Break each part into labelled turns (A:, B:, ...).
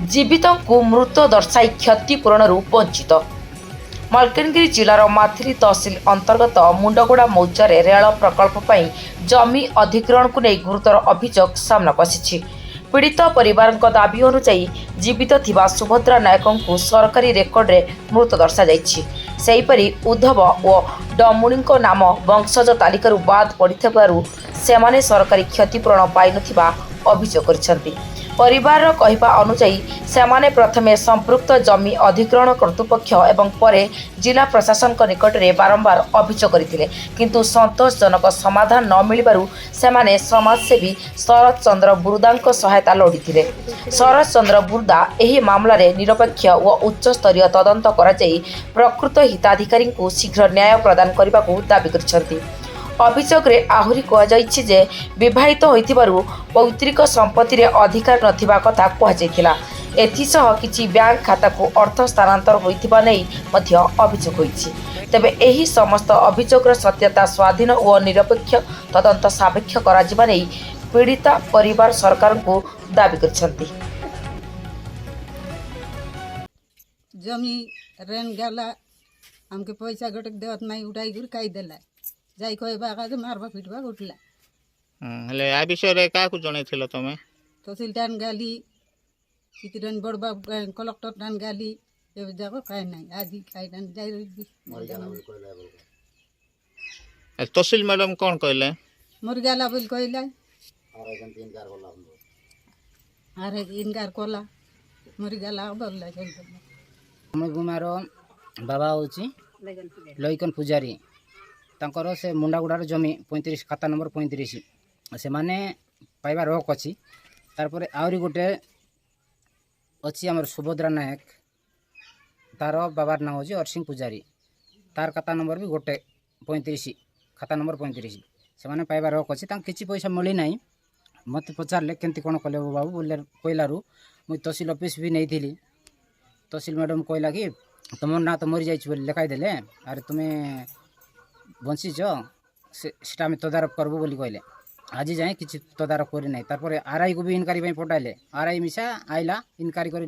A: जीवितଙ୍କୁ ମୃତ ଦର୍ଶାଇ କ୍ଷତିପୂରଣରୁ ବଞ୍ଚିତ। ମାଲକାନଗିରି ଜିଲ୍ଲାର ମାଥିଲି ତହସିଲ ଅନ୍ତର୍ଗତ ମୁଣ୍ଡଗୁଡ଼ା ମୌଜାରେ ରେଳ ପ୍ରକଳ୍ପ ପାଇଁ ଜମି ଅଧିଗ୍ରହଣକୁ ନେଇ ଗୁରୁତର ଅଭିଯୋଗ ସାମ୍ନାକୁ ଆସିଛି। ପୀଡ଼ିତ ପରିବାରଙ୍କ ଦାବି ଅନୁଯାୟୀ ଜୀବିତ ଥିବା ସୁଭଦ୍ରା ନାୟକଙ୍କୁ ସରକାରୀ ରେକର୍ଡରେ ମୃତ ଦର୍ଶାଯାଇଛି। ସେହିପରି ଉଦ୍ଧବ ଓ ଡମୁଣିଙ୍କ ନାମ ବଂଶଜ ତାଲିକାରୁ ବାଦ୍ ପଡ଼ିଥିବାରୁ ସେମାନେ ସରକାରୀ କ୍ଷତିପୂରଣ ପାଇନଥିବା ଅଭିଯୋଗ କରିଛନ୍ତି। ପରିବାରର କହିବା ଅନୁଯାୟୀ ସେମାନେ ପ୍ରଥମେ ସମ୍ପୃକ୍ତ ଜମି ଅଧିଗ୍ରହଣ କର୍ତ୍ତୃପକ୍ଷ ଏବଂ ପରେ ଜିଲ୍ଲା ପ୍ରଶାସନଙ୍କ ନିକଟରେ ବାରମ୍ବାର ଅଭିଯୋଗ କରିଥିଲେ, କିନ୍ତୁ ସନ୍ତୋଷଜନକ ସମାଧାନ ନ ମିଳିବାରୁ ସେମାନେ ସମାଜସେବୀ ଶରତ ଚନ୍ଦ୍ର ବୁରୁଦାଙ୍କ ସହାୟତା ଲୋଡ଼ିଥିଲେ। ଶରତ ଚନ୍ଦ୍ର ବୁରୁଦା ଏହି ମାମଲାରେ ନିରପେକ୍ଷ ଓ ଉଚ୍ଚସ୍ତରୀୟ ତଦନ୍ତ କରାଯାଇ ପ୍ରକୃତ ହିତାଧିକାରୀଙ୍କୁ ଶୀଘ୍ର ନ୍ୟାୟ ପ୍ରଦାନ କରିବାକୁ ଦାବି କରିଛନ୍ତି। ଅଭିଯୋଗରେ ଆହୁରି କୁହାଯାଇଛି ଯେ ବିବାହିତ ହୋଇଥିବାରୁ ପୈତୃକ ସମ୍ପତ୍ତିରେ ଅଧିକାର ନଥିବା କଥା କୁହାଯାଇଥିଲା। ଏଥିସହ କିଛି ବ୍ୟାଙ୍କ ଖାତାକୁ ଅର୍ଥ ସ୍ଥାନାନ୍ତର ହୋଇଥିବା ନେଇ ମଧ୍ୟ ଅଭିଯୋଗ ହୋଇଛି। ତେବେ ଏହି ସମସ୍ତ ଅଭିଯୋଗର ସତ୍ୟତା ସ୍ୱାଧୀନ ଓ ନିରପେକ୍ଷ ତଦନ୍ତ ସାପେକ୍ଷ କରାଯିବା ନେଇ ପୀଡ଼ିତା ପରିବାର ସରକାରଙ୍କୁ ଦାବି କରିଛନ୍ତି।
B: जमी रेन गला हमके पैसा गटक देवत नहीं उठाई कर कई देला जाई कहबा का मारबा पिटबा उठला
C: हेले आ विषय रे का को जणैथिलो तमे
B: तहसीलदार गाली कितरन बड़बा कलेक्टर टान गाली ए जाको काई नहीं आदि काई टान जाई
C: तहसील मैडम कोन कहले
B: मर गला बोल कहला अरे इनकार कोला मर गला बोलला
D: हम गुमार बाबा होची लईकन पूजारी तांकर से मुंडागुड़ार जमी 35 खाता नंबर 35 से माने पाइबार हक अच्छी तारपर आहरी गोटे अच्छी आमर सुभद्रा नायक तार बाबार नाम होची अरसिंह पूजारी तार खाता नंबर भी गोटे 35 खाता नंबर 35 से माने पाइबार हक अच्छी तांक किछि पैसा मिली नाही मत पचारले केंती कोन कले बाबू बोले कहलारू मुई तहसील ऑफिस भी नहीं थी तहसील मैडम कहला कि तुम ना तो मरी जाइए बोली लिखाई देले अरे तुम्हें बंचीच से तदारख करबो बोली कहले आज जाए किसी तदारख करी ना तार आरआई को भी इनक्वारी पठाइले आरआई मिसा आइला इनक्वारी कर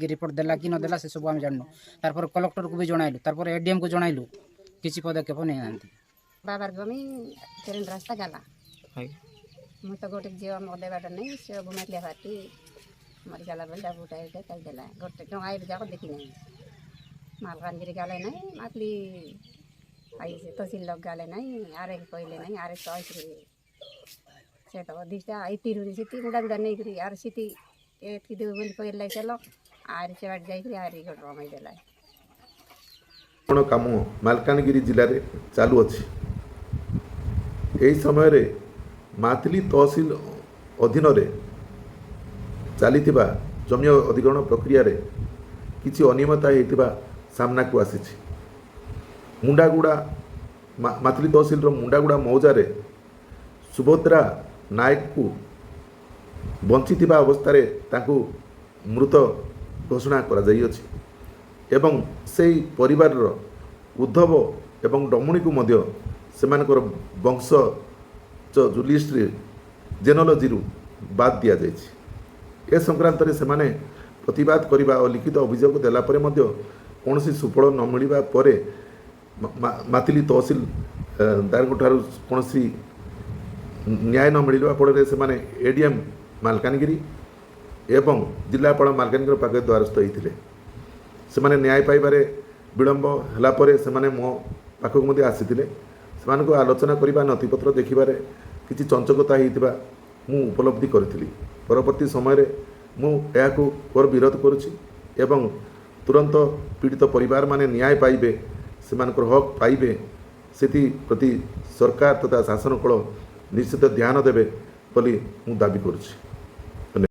D: रिपोर्ट देला कि न देला से सब आम जानू तार कलेक्टर को भी जणाइलु तार एडीएम को जणाइलु किसी पदक्षेप नहीं आंती
E: बाबार जमी ट्रेन रास्ता गला मु तो गोटे जीव मदे बाट नहीं से घुमाइले भाटी मरी गला बेल डाबू उठाई कई देला गोटे डंगाई जाको देखी नहीं मालकानगिरी गाले नहीं मातली आई से तहसील लोग गाले नहीं आरे कहले नहीं आरे सही से तो दिशा आई तिरुरी सिटी गुडा गुडा नहीं करी आर सिटी एथि देव बोली कहले चलो आरे से बाट जाई करी आरे गोट रमाई देला
F: कोन काम मालकानगिरी जिले रे चालू अछि। एही समय रे मातली तहसील अधीन रे चलीथिबा जमी अधिग्रहण प्रक्रिया रे किछि अनियमितता हेतिबा सामना को आसीछि। मुंडागुड़ा मातली तहसील मुंडागुड़ा मौजा रे सुभद्रा नायक को बंचिथिबा अवस्था रे तांकु मृत घोषणा करा जाई अछि एवं सेही परिवार उद्धव एवं डमुणी को मध्य सेमानकर वंश जो लिस्ट रे जेनोलॉजी रु बाद दिया जाइछि। ए संक्रांत रे सेमाने प्रतिवाद करबा और लिखित अभियोग देला परे मध्य कौनसी सुफल न मिलवा परे मातली तहसील दारगोठारू कौनसी न्याय न मिलवा फल से एडीएम मालकानगिरी एवं जिलापाल मालकानगिरी पाखे द्वारस्थ होते से न्याय पाइबारे विलंब होला परे से मो पाखक मध्य आसीथिले सेमानक आलोचना करबा नथिपत्र देखिबारे किछि चंचकता होइतिबा मु उपलब्धि करथिली। परवर्ती समय रे मु एहाकु कोर विरोध करुछि एवं तुरंत पीड़ित परिवार माने न्याय पाइबे सेमानकर हक पाइबे सेति प्रति सरकार तथा शासन कल निश्चित ध्यान देबे बोली मु दाबी करुछि।